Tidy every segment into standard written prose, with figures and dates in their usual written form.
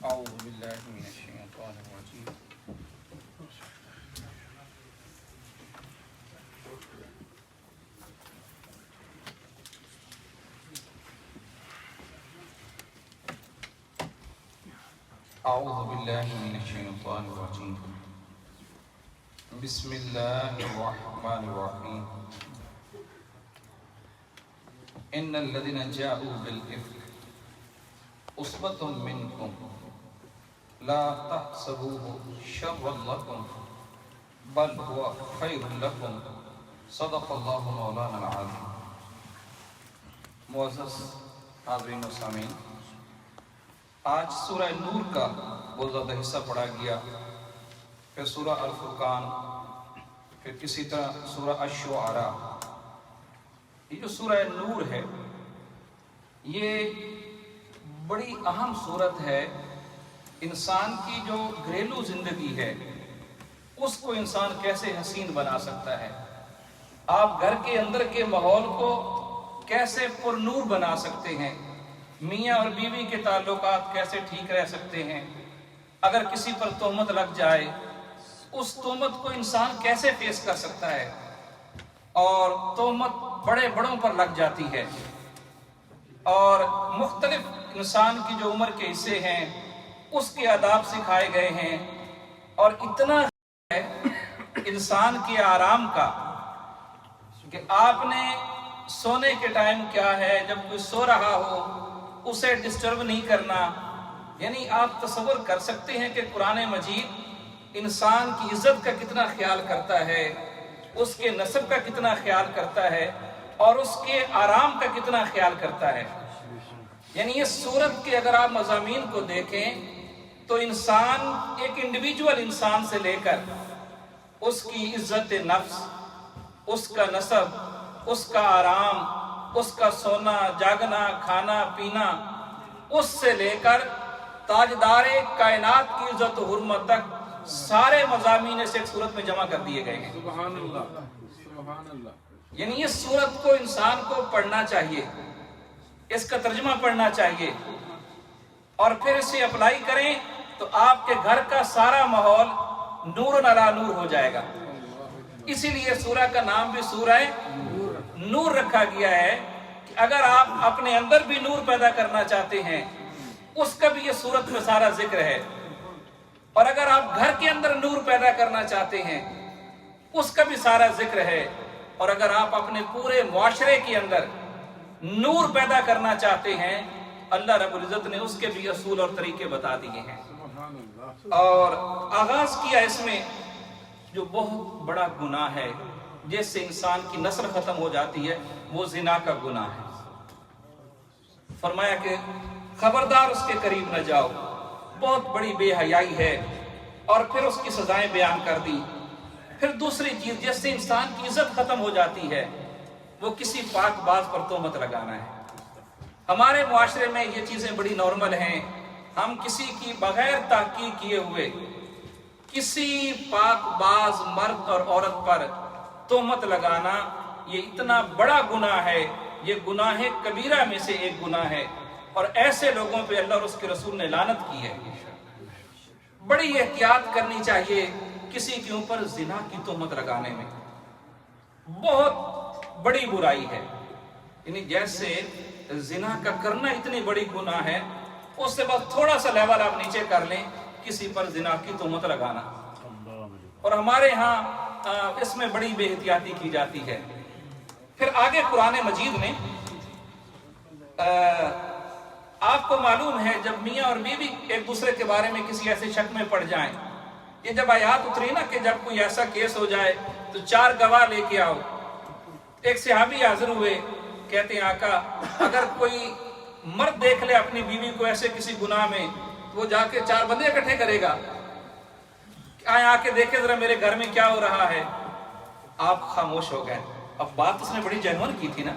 أعوذ بالله من الشيطان الرجيم أعوذ بالله من الشيطان الرجيم بسم الله الرحمن الرحيم إن الذين جاءوا بالإفك عصبة منكم لا تحسبوه شرا لكم بل هو خير لكم صدق الله مولانا العظيم. معزز حاضرین و سامعین، آج سورہ نور کا بہت زیادہ حصہ پڑھا گیا، پھر سورہ الفرقان، پھر کسی طرح سورہ الشعراء. یہ جو سورہ نور ہے یہ بڑی اہم صورت ہے. انسان کی جو گھریلو زندگی ہے اس کو انسان کیسے حسین بنا سکتا ہے، آپ گھر کے اندر کے ماحول کو کیسے پر نور بنا سکتے ہیں، میاں اور بیوی کے تعلقات کیسے ٹھیک رہ سکتے ہیں. اگر کسی پر تہمت لگ جائے اس تہمت کو انسان کیسے فیس کر سکتا ہے، اور تہمت بڑے بڑوں پر لگ جاتی ہے، اور مختلف انسان کی جو عمر کے حصے ہیں اس کے آداب سکھائے گئے ہیں. اور اتنا ہے انسان کے آرام کا کہ آپ نے سونے کے ٹائم کیا ہے، جب کوئی سو رہا ہو اسے ڈسٹرب نہیں کرنا. یعنی آپ تصور کر سکتے ہیں کہ قرآن مجید انسان کی عزت کا کتنا خیال کرتا ہے، اس کے نسب کا کتنا خیال کرتا ہے، اور اس کے آرام کا کتنا خیال کرتا ہے. یعنی اس سورت کے اگر آپ مضامین کو دیکھیں تو انسان ایک انڈیویجول انسان سے لے کر اس کی عزت نفس، اس کا نسب، اس کا آرام، اس کا سونا جاگنا کھانا پینا، اس سے لے کر تاجدار کائنات کی عزت و حرمت تک سارے مضامین اس ایک سورت میں جمع کر دیے گئے ہیں. سبحان اللہ سبحان اللہ. یعنی اس سورت کو انسان کو پڑھنا چاہیے، اس کا ترجمہ پڑھنا چاہیے، اور پھر اسے اپلائی کریں تو آپ کے گھر کا سارا ماحول نور علی نور ہو جائے گا. اسی لیے سورہ کا نام بھی سورہ نور رکھا گیا ہے کہ اگر آپ اپنے اندر بھی نور پیدا کرنا چاہتے ہیں اس کا بھی یہ سورت میں سارا ذکر ہے، اور اگر آپ گھر کے اندر نور پیدا کرنا چاہتے ہیں اس کا بھی سارا ذکر ہے، اور اگر آپ اپنے پورے معاشرے کے اندر نور پیدا کرنا چاہتے ہیں اللہ رب العزت نے اس کے بھی اصول اور طریقے بتا دیے ہیں. اور آغاز کیا اس میں جو بہت بڑا گناہ ہے جس سے انسان کی نسل ختم ہو جاتی ہے، وہ زنا کا گناہ ہے. فرمایا کہ خبردار اس کے قریب نہ جاؤ، بہت بڑی بے حیائی ہے، اور پھر اس کی سزائیں بیان کر دی. پھر دوسری چیز جس سے انسان کی عزت ختم ہو جاتی ہے وہ کسی پاک باز پر تہمت لگانا ہے. ہمارے معاشرے میں یہ چیزیں بڑی نارمل ہیں. ہم کسی کی بغیر تحقیق کیے ہوئے کسی پاک باز مرد اور عورت پر تہمت لگانا یہ اتنا بڑا گناہ ہے، یہ گناہ کبیرہ میں سے ایک گناہ ہے، اور ایسے لوگوں پہ اللہ اور اس کے رسول نے لعنت کی ہے. بڑی احتیاط کرنی چاہیے کسی کے اوپر زنا کی تہمت لگانے میں، بہت بڑی برائی ہے. یعنی جیسے زنا کا کرنا اتنی بڑی گناہ ہے، اس سے بس تھوڑا سا لیول آپ نیچے کر لیں کسی پر زنا کی تہمت لگانا. اور ہمارے ہاں اس میں بڑی بے احتیاطی کی جاتی ہے. پھر آگے قرآن مجید میں آپ کو معلوم ہے جب میاں اور بیوی ایک دوسرے کے بارے میں کسی ایسے شک میں پڑ جائیں، یہ جب آیات اتری نا کہ جب کوئی ایسا کیس ہو جائے تو 4 گواہ لے کے آؤ. ایک صحابی حاضر ہوئے، کہتے ہیں آقا اگر کوئی مرد دیکھ لے اپنی بیوی کو ایسے کسی گناہ میں تو وہ جا کے 4 بندے اکٹھے کرے گا، آئے آ کے دیکھے ذرا میرے گھر میں کیا ہو رہا ہے. آپ خاموش ہو گئے. اب بات اس نے بڑی جینون کی تھی نا،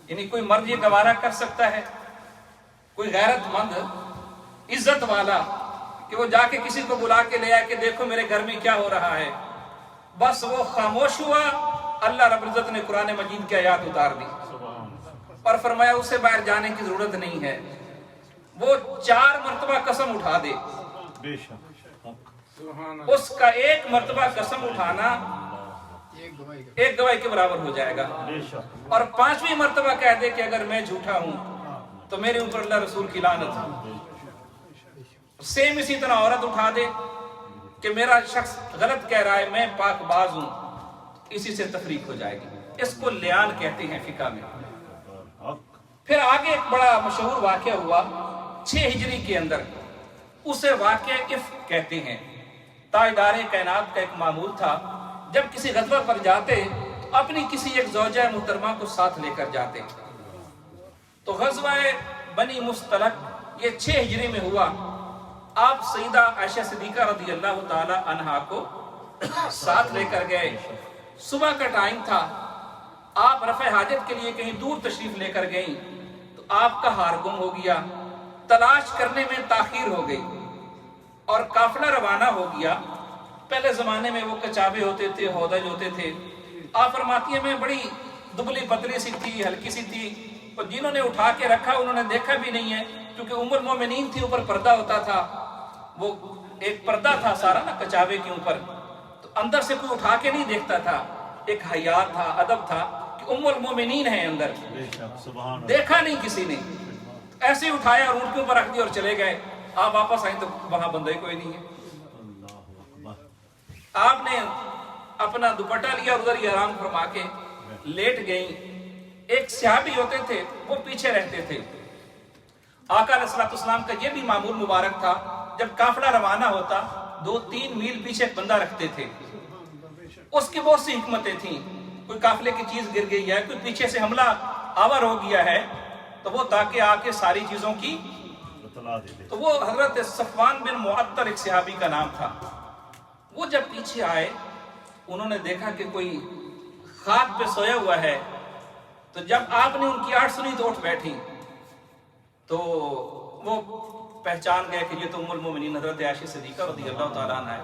یعنی کوئی مرد یہ گوارا کر سکتا ہے، کوئی غیرت مند عزت والا کہ وہ جا کے کسی کو بلا کے لے آئے کہ دیکھو میرے گھر میں کیا ہو رہا ہے. بس وہ خاموش ہوا، اللہ رب العزت نے قرآن مجید کی آیات اتار دی اور فرمایا اسے باہر جانے کی ضرورت نہیں ہے. وہ 4 مرتبہ قسم اٹھا دے، بے شک سبحان اللہ اس کا 1 مرتبہ قسم اٹھانا ایک گواہی کے برابر ہو جائے گا، بے شک اور 5ویں مرتبہ کہہ دے کہ اگر میں جھوٹا ہوں تو میرے اوپر اللہ رسول کی لعنت ہے۔ سیم اسی طرح عورت اٹھا دے کہ میرا شخص غلط کہہ رہا ہے، میں پاک باز ہوں، اسی سے تفریق ہو جائے گی۔ اس کو لیان کہتے ہیں فقہ میں۔ پھر آگے ایک بڑا مشہور واقعہ ہوا 6 ہجری کے اندر، اسے واقعہ افک کہتے ہیں۔ تاجدار کائنات کا ایک معمول تھا، جب کسی غزوہ پر جاتے اپنی کسی ایک زوجہ محترمہ کو ساتھ لے کر جاتے۔ تو غزوہ بنی مستلق یہ 6 ہجری میں ہوا۔ آپ سیدہ عائشہ صدیقہ رضی اللہ تعالی عنہا کو ساتھ لے کر گئے۔ صبح کا ٹائم تھا، آپ رفع حاجت کے لیے کہیں دور تشریف لے کر گئیں تو آپ کا ہار گم ہو گیا، تلاش کرنے میں تاخیر ہو گئی اور قافلہ روانہ ہو گیا۔ پہلے زمانے میں وہ کچابے ہوتے تھے، ہودج ہوتے تھے۔ آپ فرماتی ہیں میں بڑی دبلی پتلی سی تھی، ہلکی سی تھی، اور جنہوں نے اٹھا کے رکھا انہوں نے دیکھا بھی نہیں ہے، کیونکہ ام المومنین تھی، اوپر پردہ ہوتا تھا، وہ ایک پردہ تھا سارا نا کچابے کے اوپر، تو اندر سے کوئی اٹھا کے نہیں دیکھتا تھا۔ ایک حیا تھا، ادب تھا کہ ام المومنین ہے اندر، بے شک سبحان اللہ دیکھا نہیں کسی نے، ایسے ہی اٹھایا اور اونٹ کے اوپر رکھ دیا اور چلے گئے۔ آپ واپس آئیں تو وہاں بندہ ہی کوئی نہیں ہے۔ اللہ اکبر آپ نے اپنا دوپٹہ لیا اور ادھر ہی آرام فرما کے لیٹ گئیں۔ ایک صحابی ہوتے تھے، وہ پیچھے رہتے تھے۔ آقا علیہ الصلوۃ والسلام کا یہ بھی معمول مبارک تھا، جب قافلہ روانہ ہوتا 2-3 میل پیچھے ایک بندہ رکھتے تھے۔ اس کی بہت سی حکمتیں تھیں، کوئی قافلے کی چیز گر گئی ہے، کوئی پیچھے سے حملہ آور ہو گیا ہے، تو وہ تاکہ آ کے ساری چیزوں کی بتلا دیتے تو وہ حضرت صفوان بن معطل ایک صحابی کا نام تھا۔ وہ جب پیچھے آئے، انہوں نے دیکھا کہ کوئی خاک پہ سویا ہوا ہے، تو جب آپ نے ان کی آڑ سنی تو اٹھ بیٹھی، تو وہ پہچان گئے کہ یہ تو ام المومنین حضرت عائشہ صدیقہ رضی اللہ تعالیٰ عنہ ہے۔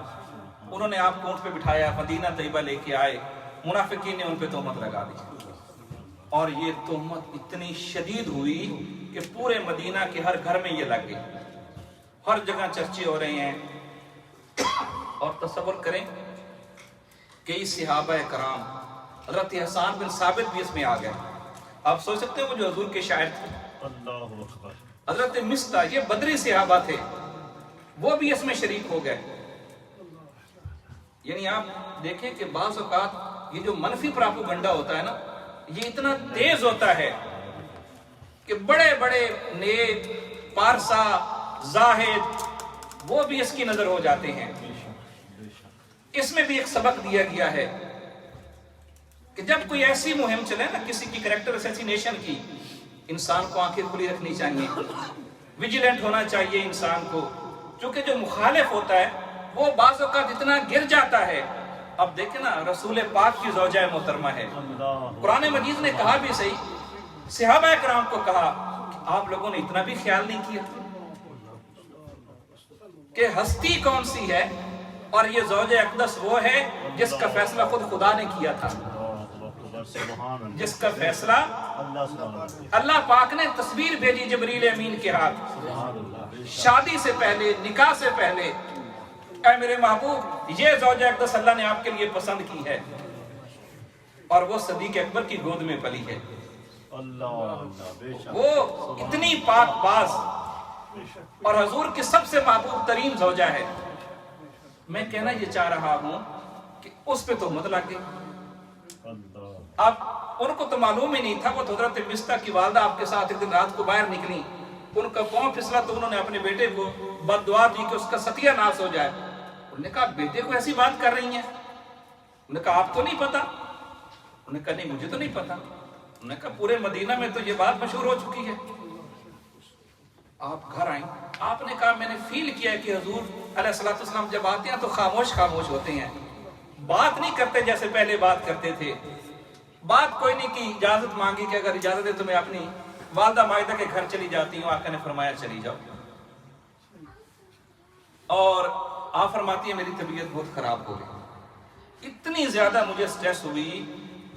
انہوں نے آپ کو اونٹ پہ بٹھایا، مدینہ طیبہ لے کے آئے۔ منافقین نے ان پہ تہمت لگا دی، اور یہ تہمت اتنی شدید ہوئی کہ پورے مدینہ کے ہر گھر میں یہ لگ گئی، ہر جگہ چرچے ہو رہے ہیں۔ اور تصور کریں کئی صحابہ کرام، حضرت حسان بن ثابت بھی اس میں آ گئے۔ آپ سوچ سکتے ہیں وہ جو حضور کے شاعر تھے، اللہ اکبر حضرت مصطح، یہ بدری صحابہ تھے، وہ بھی اس میں شریک ہو گئے۔ یعنی آپ دیکھیں کہ بعض اوقات یہ جو منفی پراپوگنڈا ہوتا ہے نا، یہ اتنا تیز ہوتا ہے کہ بڑے بڑے نیک، پارسا، زاہد، وہ بھی اس کی نظر ہو جاتے ہیں۔ اس میں بھی ایک سبق دیا گیا ہے کہ جب کوئی ایسی مہم چلے نا کسی کی کریکٹر اسیسینیشن کی، انسان کو آنکھیں کھلی رکھنی چاہیے، ویجیلنٹ ہونا چاہیے انسان کو، کیونکہ جو مخالف ہوتا ہے وہ بعض اوقات اتنا گر جاتا ہے۔ اب دیکھیں نا، رسول پاک کی زوجہ محترمہ ہے، قرآن مجید نے کہا بھی صحیح، صحابہ کرام کو کہا کہ آپ لوگوں نے اتنا بھی خیال نہیں کیا کہ ہستی کون سی ہے، اور یہ زوجہ اقدس وہ ہے جس کا فیصلہ خود خدا نے کیا تھا، سبحان اللہ جس کا فیصلہ اللہ سبحان اللہ اللہ پاک نے تصویر بھیجی جبریل امین کے ہاتھ، سبحان اللہ شادی سے پہلے، نکاح سے پہلے، اے میرے محبوب یہ زوجہ اقدس اللہ نے آپ کے لیے پسند کی ہے، اور وہ صدیق اکبر کی گود میں پلی ہے۔ اللہ اللہ بے شک وہ اتنی پاک باز اور حضور کی سب سے محبوب ترین زوجہ ہے۔ میں کہنا یہ چاہ رہا ہوں کہ اس پہ تہمت لگ گئی۔ اللہ اب ان کو تو معلوم ہی نہیں تھا، وہ تو حضرت مصطح کی والدہ آپ کے ساتھ ایک دن رات کو باہر نکلی، ان کا پاؤں پھسلا تو انہوں نے اپنے بیٹے کو بد دعا دی کہ اس کا ستیہ ناش ہو جائے۔ انہوں نے کہا بیٹے کو ایسی بات کر رہی ہیں؟ انہوں نے کہا آپ کو نہیں پتا؟ انہوں نے کہا نہیں مجھے تو نہیں پتا۔ انہوں نے کہا پورے مدینہ میں تو یہ بات مشہور ہو چکی ہے۔ آپ گھر آئیں، آپ نے کہا میں نے فیل کیا کہ حضور علیہ الصلوۃ والسلام جب آتے ہیں تو خاموش خاموش ہوتے ہیں، بات نہیں کرتے جیسے پہلے بات کرتے تھے۔ بات کوئی نہیں کی، اجازت مانگی کہ اگر اجازت ہے تو میں اپنی والدہ مائدہ کے گھر چلی جاتی ہوں۔ آقا نے فرمایا چلی جاؤ، اور آپ فرماتی ہے میری طبیعت بہت خراب ہو گئی، اتنی زیادہ مجھے سٹریس ہوئی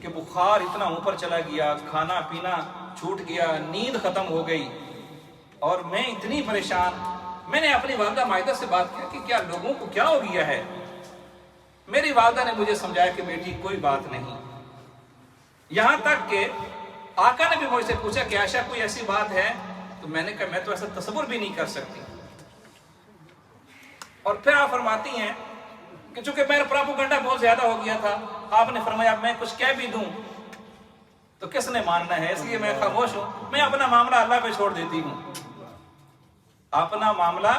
کہ بخار اتنا اوپر چلا گیا، کھانا پینا چھوٹ گیا، نیند ختم ہو گئی، اور میں اتنی پریشان. میں نے اپنی والدہ مائدہ سے بات کیا کہ کیا لوگوں کو کیا ہو گیا ہے. میری والدہ نے مجھے سمجھایا کہ بیٹی کوئی بات نہیں. یہاں تک کہ آقا نے بھی مجھ سے پوچھا کہ عائشہ کوئی ایسی بات ہے, تو میں نے کہا میں تو ایسا تصور بھی نہیں کر سکتی. اور پھر آپ فرماتی ہیں کہ چونکہ میرا پراپوگنڈا بہت زیادہ ہو گیا تھا, آپ نے فرمایا میں کچھ کہہ بھی دوں تو کس نے ماننا ہے, اس لیے میں خاموش ہوں. میں اپنا معاملہ اللہ پہ چھوڑ دیتی ہوں, اپنا معاملہ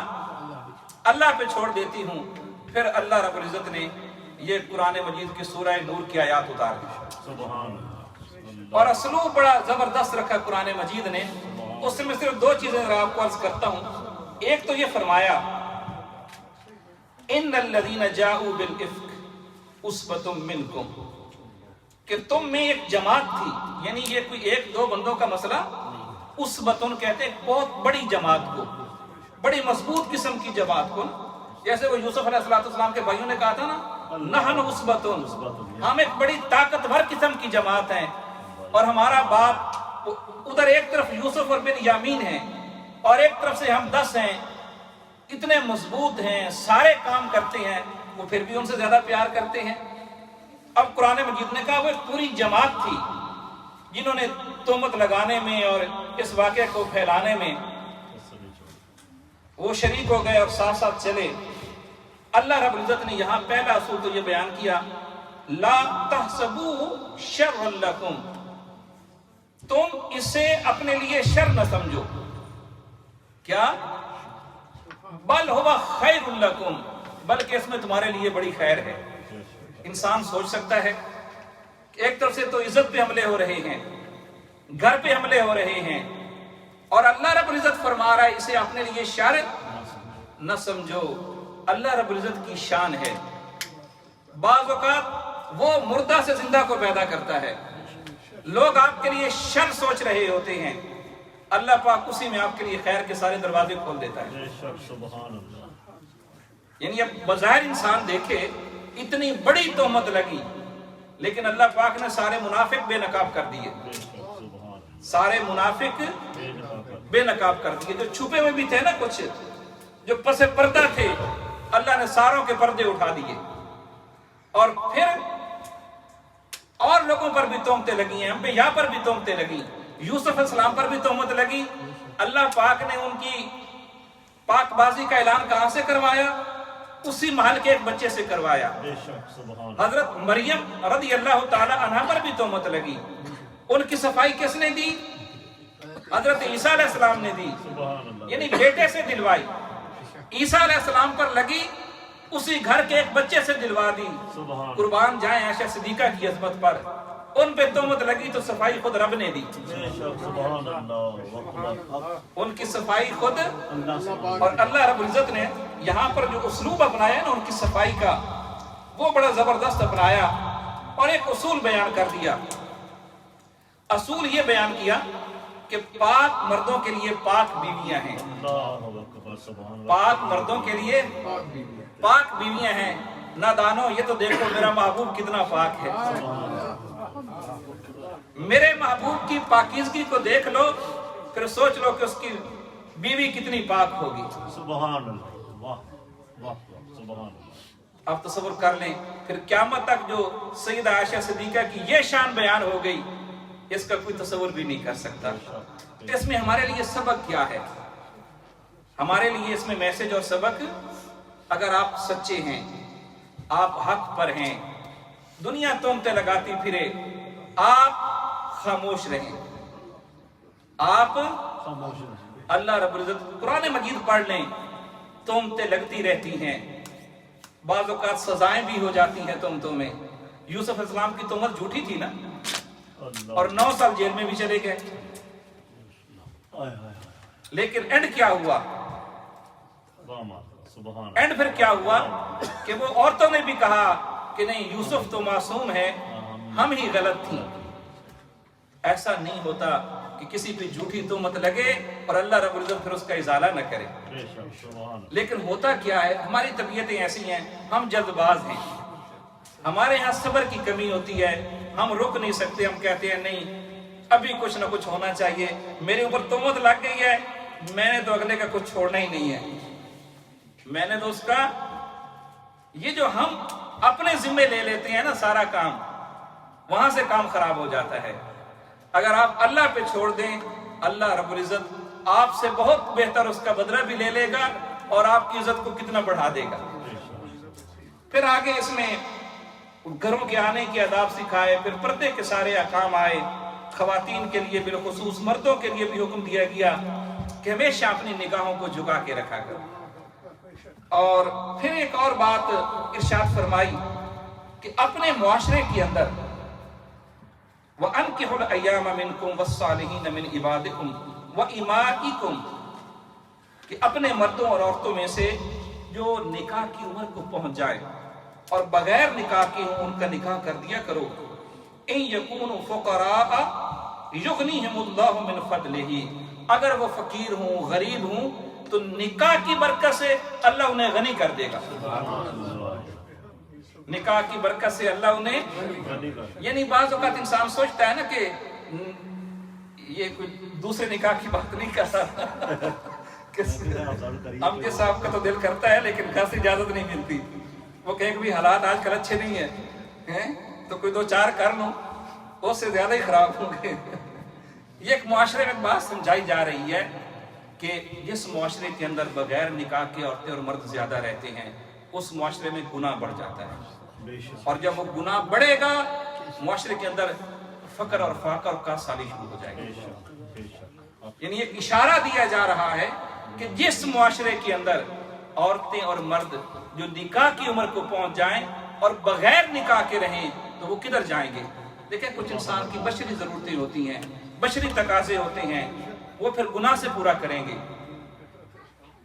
اللہ پہ چھوڑ دیتی ہوں. پھر اللہ رب العزت نے یہ قرآن مجید کی سورہ نور کی آیات اتار دی. سبحان اور اسلوب بڑا زبردست رکھا قرآن مجید نے. اس میں صرف دو چیزیں آپ کو عرض کرتا ہوں. ایک تو یہ فرمایا ان الذین جاؤوا بالافک عصبۃ منکم, کہ تم میں ایک جماعت تھی, یعنی یہ کوئی ایک دو بندوں کا مسئلہ. عصبۃ کہتے ہیں بہت بڑی جماعت کو, بڑی مضبوط قسم کی جماعت کو. جیسے وہ یوسف علیہ السلام کے بھائیوں نے کہا تھا نا, نحن عصبۃ, ہم ایک بڑی طاقتور قسم کی جماعت ہیں, اور ہمارا باپ ادھر ایک طرف یوسف اور بن یامین ہیں اور ایک طرف سے ہم 10 ہیں, اتنے مضبوط ہیں, سارے کام کرتے ہیں. وہ پھر بھی ان سے زیادہ پیار کرتے ہیں. اب قرآن مجید نے کہا وہ ایک پوری جماعت تھی جنہوں نے تہمت لگانے میں اور اس واقعے کو پھیلانے میں وہ شریک ہو گئے اور ساتھ ساتھ چلے. اللہ رب العزت نے یہاں پہلا اصول تو یہ بیان کیا, لا تحسبوه شرا لکم, تم اسے اپنے لیے شر نہ سمجھو. کیا؟ بل ہوا خیر لکم, بلکہ اس میں تمہارے لیے بڑی خیر ہے. انسان سوچ سکتا ہے کہ ایک طرف سے تو عزت پہ حملے ہو رہے ہیں, گھر پہ حملے ہو رہے ہیں, اور اللہ رب العزت فرما رہا ہے اسے اپنے لیے شر نہ سمجھو. اللہ رب العزت کی شان ہے. بعض اوقات وہ مردہ سے زندہ کو پیدا کرتا ہے. لوگ آپ کے لیے شر سوچ رہے ہوتے ہیں, اللہ پاک اسی میں آپ کے لیے خیر کے سارے دروازے کھول دیتا ہے. سبحان اللہ. یعنی اب بظاہر انسان دیکھے اتنی بڑی تہمت لگی, لیکن اللہ پاک نے سارے منافق بے نقاب کر دیے. سارے منافق بے نقاب کر دیے. جو چھپے ہوئے بھی تھے نا, کچھ جو پس پردہ تھے, اللہ نے ساروں کے پردے اٹھا دیے. اور پھر اور لوگوں پر بھی تہمتیں لگی ہیں, انبیاء پر بھی تہمتیں لگی, یوسف علیہ السلام پر بھی تہمت لگی. اللہ پاک نے ان کی پاک بازی کا اعلان کہاں سے کروایا؟ اسی محل کے ایک بچے سے کروایا. حضرت مریم رضی اللہ تعالی عنہا پر بھی تہمت لگی. ان کی صفائی کس نے دی؟ حضرت عیسیٰ علیہ السلام نے دی, یعنی بیٹے سے دلوائی. عیسیٰ علیہ السلام پر لگی, اسی گھر کے ایک بچے سے دلوا دی. قربان جائیں عائشہ صدیقہ کی عظمت پر. ان پہ تہمت لگی تو صفائی خود رب نے دی. ان کی صفائی خود, اور اللہ رب العزت نے یہاں پر جو اسلوب اپنایا نا ان کی صفائی کا, وہ بڑا زبردست اپنایا اور ایک اصول بیان کر دیا. اصول یہ بیان کیا کہ پاک مردوں کے لیے پاک بیویاں ہیں. پاک مردوں کے لیے پاک بیویاں ہیں. نادانو, یہ تو دیکھو میرا محبوب کتنا پاک ہے. میرے محبوب کی پاکیزگی کو دیکھ لو, پھر سوچ لو کہ اس کی بیوی کتنی پاک ہوگی. سبحان اللہ. واہ واہ سبحان اللہ. آپ تصور کر لیں, پھر قیامت تک جو سیدہ عائشہ صدیقہ کی یہ شان بیان ہو گئی, اس کا کوئی تصور بھی نہیں کر سکتا. اس میں ہمارے لیے سبق کیا ہے؟ ہمارے لیے اس میں میسج اور سبق, اگر آپ سچے ہیں, آپ حق پر ہیں, دنیا تہمتیں لگاتی پھرے, آپ خاموش رہیں. آپ اللہ رب العزت قرآن مجید پڑھ لیں, تہمتیں لگتی رہتی ہیں, بعض اوقات سزائیں بھی ہو جاتی ہیں تہمتوں میں. یوسف علیہ السلام کی تہمت جھوٹی تھی نا, اور 9 سال جیل میں بھی چلے گئے. لیکن اینڈ کیا ہوا؟ اینڈ پھر کیا ہوا کہ وہ عورتوں نے بھی کہا کہ نہیں, یوسف تو معصوم ہے, ہم ہی غلط تھیں. ایسا نہیں ہوتا کہ کسی پہ جھوٹی تہمت لگے اور اللہ رب العزت پھر اس کا ازالہ نہ کرے. لیکن ہوتا کیا ہے, ہماری طبیعتیں ایسی ہیں, ہم جلد باز ہیں, ہمارے ہاں صبر کی کمی ہوتی ہے, ہم رک نہیں سکتے. ہم کہتے ہیں نہیں ابھی کچھ نہ کچھ ہونا چاہیے, میرے اوپر تہمت لگ گئی ہے, میں نے تو اگلے کا کچھ چھوڑنا ہی نہیں ہے، میں نے تو اس کا، یہ جو ہم اپنے ذمے لے لیتے ہیں نا سارا کام، وہاں سے کام خراب ہو جاتا ہے۔ اگر آپ اللہ پہ چھوڑ دیں، اللہ رب العزت آپ سے بہت بہتر اس کا بدلہ بھی لے لے گا اور آپ کی عزت کو کتنا بڑھا دے گا۔ پھر آگے اس میں گھروں کے آنے کے آداب سکھائے، پھر پردے کے سارے احکام آئے، خواتین کے لیے بالخصوص، مردوں کے لیے بھی حکم دیا گیا کہ ہمیشہ اپنی نگاہوں کو جھکا کے رکھا کرو۔ اور پھر ایک اور بات ارشاد فرمائی کہ اپنے معاشرے کے اندر وَأَنْكِحُوا الْأَيَّامَ مِنْكُمْ وَالصَّالِحِينَ مِنْ عِبَادِكُمْ وَإِمَائِكُمْ، کہ اپنے مردوں اور عورتوں میں سے جو نکاح کی عمر کو پہنچ جائے اور بغیر نکاح کے ہوں ان کا نکاح کر دیا کرو۔ ان یکونوا فقراء یغنیہم اللہ من فضلہ، اگر وہ فقیر ہوں، غریب ہوں، تو نکاح کی برکت سے اللہ انہیں غنی کر دے گا۔ نکاح کی برکت سے اللہ انہیں، یعنی بعض اوقات انسان سوچتا ہے نا کہ یہ کوئی دوسرے نکاح کی بات نہیں کر رہا، اب کے صاحب کا تو دل کرتا ہے لیکن گھر سے اجازت نہیں ملتی، وہ کہے کہ بھی حالات آج کل اچھے نہیں ہیں تو کوئی دو چار کر لوں، اس سے زیادہ ہی خراب ہوں گے۔ یہ ایک معاشرے میں بات سمجھائی جا رہی ہے کہ جس معاشرے کے اندر بغیر نکاح کے عورتیں اور مرد زیادہ رہتے ہیں، اس معاشرے میں گناہ بڑھ جاتا ہے، اور جب وہ گناہ بڑھے گا معاشرے کے اندر فقر اور فاقہ کا سالی شروع ہو جائے گا۔ یعنی ایک اشارہ دیا جا رہا ہے کہ جس معاشرے کے اندر عورتیں اور مرد جو نکاح کی عمر کو پہنچ جائیں اور بغیر نکاح کے رہیں تو وہ کدھر جائیں گے؟ دیکھیں کچھ انسان کی بشری ضرورتیں ہوتی ہیں، بشری تقاضے ہوتے ہیں، وہ پھر گناہ سے پورا کریں گے،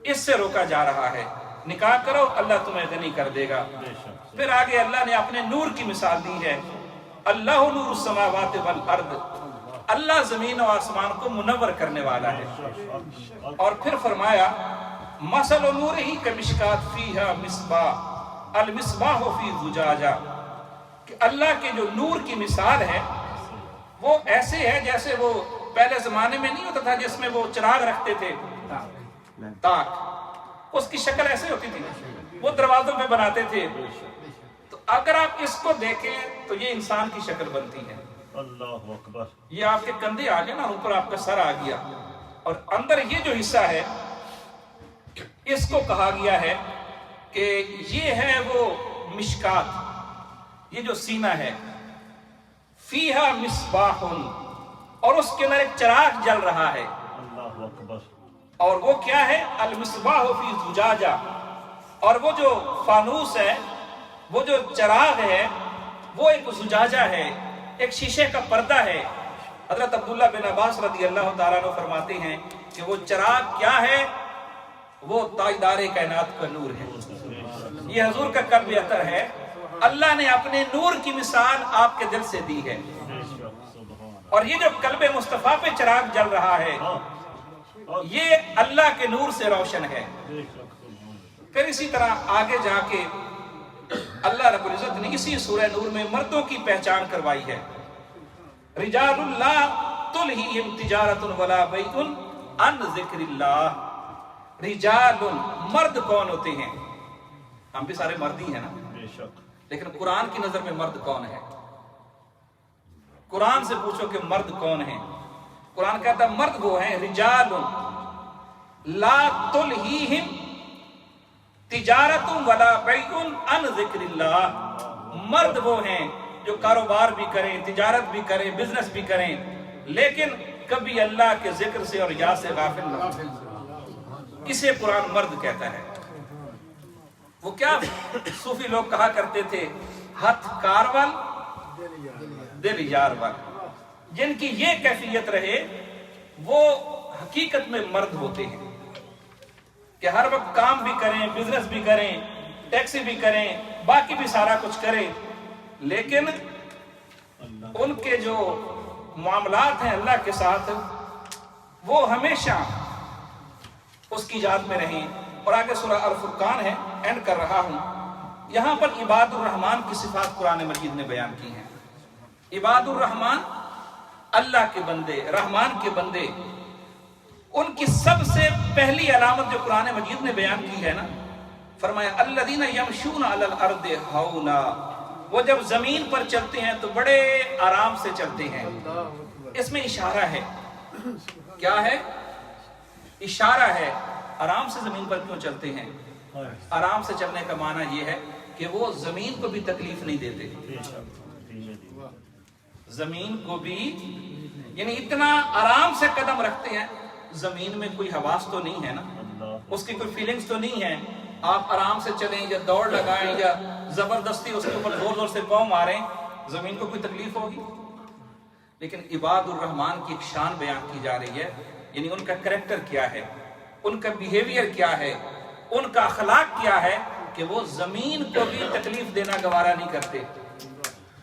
اس سے روکا جا رہا ہے۔ نکاح کرو، اللہ تمہیں غنی کر دے گا۔ پھر آگے اللہ نے اپنے نور کی مثال دی ہے، اللہ نور السماوات والارض، اللہ زمین و آسمان کو منور کرنے والا ہے۔ اور پھر فرمایا مثل نورہ کمشکات فیہا مصباح المصباح فی زجاجہ، کہ اللہ کے جو نور کی مثال ہے وہ ایسے ہے جیسے وہ پہلے زمانے میں نہیں ہوتا تھا جس میں وہ چراغ رکھتے تھے، تاک، اس کی شکل ایسے ہوتی تھی، وہ دروازوں پہ بناتے تھے۔ تو اگر آپ اس کو دیکھیں تو یہ انسان کی شکل بنتی ہے، اللہ اکبر، یہ آپ کے کندھے آ گئے نا، اوپر آپ کا سر آ گیا، اور اندر یہ جو حصہ ہے اس کو کہا گیا ہے کہ یہ ہے وہ مشکات، یہ جو سینہ ہے، فیہا مصباح، اور اس کے اندر ایک چراغ جل رہا ہے، اللہ اکبر، اور وہ کیا ہے؟ المصباح فی زجاجہ، اور وہ جو فانوس ہے، وہ جو چراغ ہے، وہ ایک زجاجہ ہے، ایک شیشے کا پردہ ہے۔ حضرت عبداللہ بن عباس رضی اللہ تعالیٰ عنہ فرماتے ہیں کہ وہ چراغ کیا ہے؟ وہ تاجدار کائنات کا نور ہے، یہ حضور کا قلب اطہر ہے۔ اللہ نے اپنے نور کی مثال آپ کے دل سے دی ہے، اور یہ جو قلب مصطفیٰ پہ چراغ جل رہا ہے یہ اللہ کے نور سے روشن ہے۔ پھر اسی طرح آگے جا کے اللہ رب العزت نے اسی سورہ نور میں مردوں کی پہچان کروائی ہے، رجال لا تلہیہم تجارت ولا بیع عن ذکر اللہ۔ رجال، مرد کون ہوتے ہیں؟ ہم بھی سارے مرد ہی ہیں نا، لیکن قرآن کی نظر میں مرد کون ہے؟ قرآن سے پوچھو کہ مرد کون ہیں؟ قرآن کہتا ہے مرد وہ ہیں رجال لا تلہیہم تجارت ولا بیع عن ذکر اللہ۔ مرد وہ ہیں جو کاروبار بھی کریں، تجارت بھی کریں، بزنس بھی کریں، لیکن کبھی اللہ کے ذکر سے اور یاد سے غافل نہ ہوں، اسے قرآن مرد کہتا ہے۔ وہ کیا صوفی لوگ کہا کرتے تھے، ہتھ کارول دل یارول، جن کی یہ کیفیت رہے وہ حقیقت میں مرد ہوتے ہیں کہ ہر وقت کام بھی کریں، بزنس بھی کریں، ٹیکسی بھی کریں، باقی بھی سارا کچھ کریں، لیکن ان کے جو معاملات ہیں اللہ کے ساتھ وہ ہمیشہ اس کی یاد میں رہیں۔ اور آگے سورہ الفرقان ہے، اینڈ کر رہا ہوں، یہاں پر عباد الرحمن کی صفات قرآن مجید نے بیان کی ہیں۔ عباد الرحمن اللہ کے بندے، رحمان کے بندے، ان کی سب سے پہلی علامت جو قرآن مجید نے بیان کی ہے نا، فرمایا الذین یمشون علی الارض ہونا، وہ جب زمین پر چلتے ہیں تو بڑے آرام سے چلتے ہیں۔ اس میں اشارہ ہے، کیا ہے؟ اشارہ ہے، آرام سے زمین پر کیوں چلتے ہیں؟ آرام سے چلنے کا معنی یہ ہے کہ وہ زمین کو بھی تکلیف نہیں دیتے، زمین کو بھی، یعنی اتنا آرام سے قدم رکھتے ہیں، زمین میں کوئی حواس تو نہیں ہے نا، اس کی کوئی فیلنگز تو نہیں ہے۔ آپ آرام سے چلیں یا دوڑ لگائیں یا زبردستی اس کے اوپر زور زور سے پاؤں ماریں، زمین کو کوئی تکلیف ہوگی؟ لیکن عباد الرحمان کی ایک شان بیان کی جا رہی ہے، یعنی ان کا کریکٹر کیا ہے، ان کا بیہیویئر کیا ہے، ان کا اخلاق کیا ہے کہ وہ زمین کو بھی تکلیف دینا گوارا نہیں کرتے۔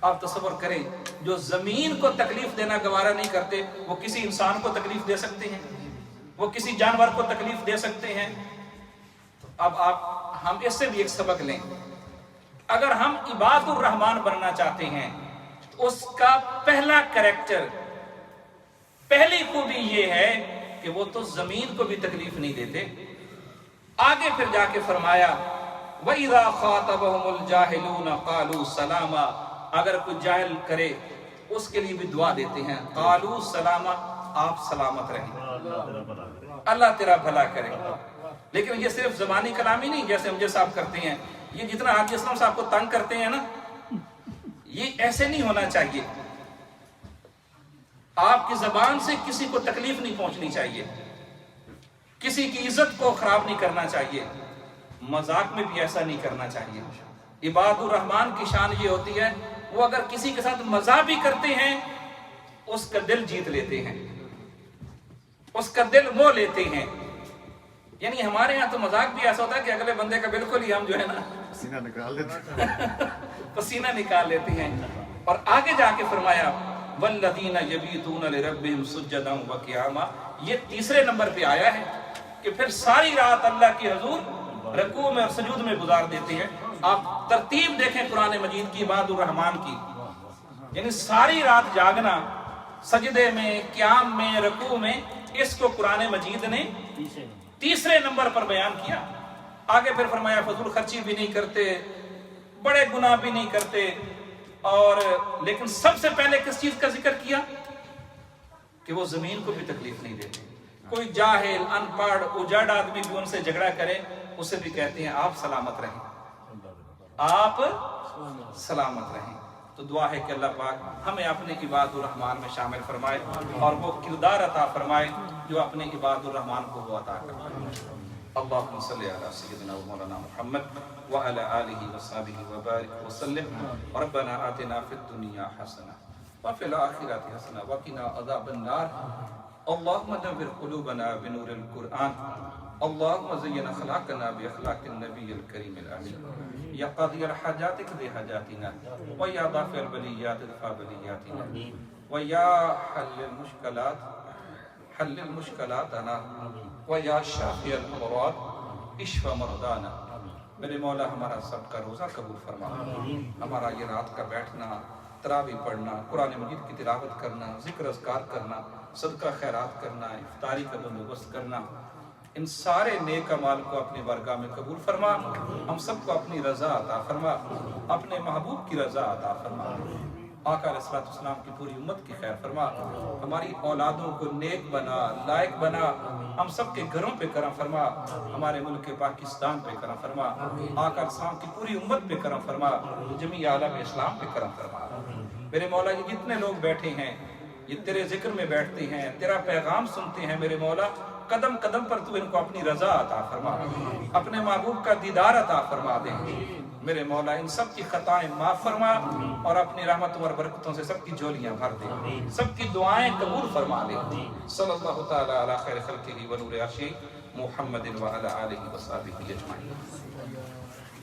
آپ تصور کریں، جو زمین کو تکلیف دینا گوارا نہیں کرتے، وہ کسی انسان کو تکلیف دے سکتے ہیں؟ وہ کسی جانور کو تکلیف دے سکتے ہیں؟ اب ہم اس سے بھی ایک سبق لیں، اگر ہم عباد الرحمان بننا چاہتے ہیں تو اس کا پہلا کریکٹر، پہلی خوبی یہ ہے کہ وہ تو زمین کو بھی تکلیف نہیں دیتے۔ آگے پھر جا کے فرمایا وَإِذَا خَاطَبَهُمُ الْجَاهِلُونَ قَالُوا سَلَامًا، اگر کوئی جاہل کرے اس کے لیے بھی دعا دیتے ہیں، قَالُوا سَلَامًا، آپ سلامت رہیں، اللہ تیرا بھلا کرے۔ لیکن یہ صرف زبانی کلامی نہیں جیسے ہم صاحب کرتے ہیں، یہ جتنا حاجی اسلام صاحب کو تنگ کرتے ہیں نا، یہ ایسے نہیں ہونا چاہیے۔ آپ کی زبان سے کسی کو تکلیف نہیں پہنچنی چاہیے، کسی کی عزت کو خراب نہیں کرنا چاہیے، مذاق میں بھی ایسا نہیں کرنا چاہیے۔ عباد الرحمان کی شان یہ ہوتی ہے، وہ اگر کسی کے ساتھ مزاح بھی کرتے ہیں اس کا دل جیت لیتے ہیں، اس کا دل مو لیتے ہیں۔ یعنی ہمارے ہاں تو مذاق بھی ایسا ہوتا ہے کہ اگلے بندے کا بالکل ہی ہم جو ہے نا پسینہ نکال لیتے ہیں۔ اور آگے جا کے فرمایا والذین یبیتون لربہم سجدا وقیاما، یہ تیسرے نمبر پہ آیا ہے کہ پھر ساری رات اللہ کی حضور رکوع میں اور سجود میں گزار دیتے ہیں۔ آپ ترتیب دیکھیں قرآن مجید کی، عباد الرحمان کی، یعنی ساری رات جاگنا سجدے میں، قیام میں، رکوع میں، اس کو قرآن مجید نے تیسرے نمبر پر بیان کیا۔ آگے پھر فرمایا فضول خرچی بھی نہیں کرتے، بڑے گناہ بھی نہیں کرتے، اور لیکن سب سے پہلے کس چیز کا ذکر کیا کہ وہ زمین کو بھی تکلیف نہیں دیتے۔ کوئی جاہل، ان پڑھ، اجڑ آدمی بھی ان سے جھگڑا کرے، اسے بھی کہتے ہیں آپ سلامت رہیں، آپ سلامت رہیں۔ تو دعا ہے کہ اللہ پاک ہمیں اپنے عباد الرحمان میں شامل فرمائے اور وہ کردار عطا فرمائے جو اپنے عباد الرحمان کو وہ عطا کرے۔ اللہم صلی علی سیدنا و مولانا محمد وعلی آلہ وصحبہ وبارک وسلم۔ ربنا آتنا فی الدنیا حسنہ وفی الآخرۃ حسنہ وقنا عذاب النار۔ اللہم نور قلوبنا بنور القرآن، اللہم زین اخلاقنا باخلاق النبی الکریم الامین۔ یا قاضی الحاجات اقض حاجاتنا، ویا دافع البلیات ادفع بلیاتنا، ویا حل المشکلاتنا، ویا شافی الامراض اشف مرضانا۔ میرے مولا ہمارا سب کا روزہ قبول فرما، ہمارا یہ رات کا بیٹھنا، تراویح پڑھنا، قرآن مجید کی تلاوت کرنا، ذکر اذکار کرنا، صدقہ خیرات کرنا، افطاری کا بندوبست کرنا، ان سارے نیک اعمال کو اپنی بارگاہ میں قبول فرما۔ ہم سب کو اپنی رضا عطا فرما، اپنے محبوب کی رضا عطا فرما۔ آقا علیہ الصلوۃ والسلام کی پوری امت کی خیر فرما، ہماری اولادوں کو نیک بنا، لائق بنا، ہم سب کے گھروں پہ کرم فرما، ہمارے ملک پاکستان پہ کرم فرما، آقا علیہ السلام کی پوری امت پہ کرم فرما، جمیع عالم اسلام پہ کرم فرما۔ میرے مولا یہ جتنے لوگ بیٹھے ہیں، یہ تیرے ذکر میں بیٹھتے ہیں، تیرا پیغام سنتے ہیں، میرے مولا قدم قدم پر تو ان کو اپنی رضا عطا فرما، اپنے محبوب کا دیدار عطا فرما دے۔ میرے مولا ان سب کی خطائیں معاف فرما اور اپنی رحمتوں اور برکتوں سے سب کی جھولیاں بھر دے، سب کی دعائیں قبول فرما دے۔ صلی اللہ تعالی علی خیر خلقہ ونور عرشہ محمد وعلی آلہ وصحبہ اجمعین۔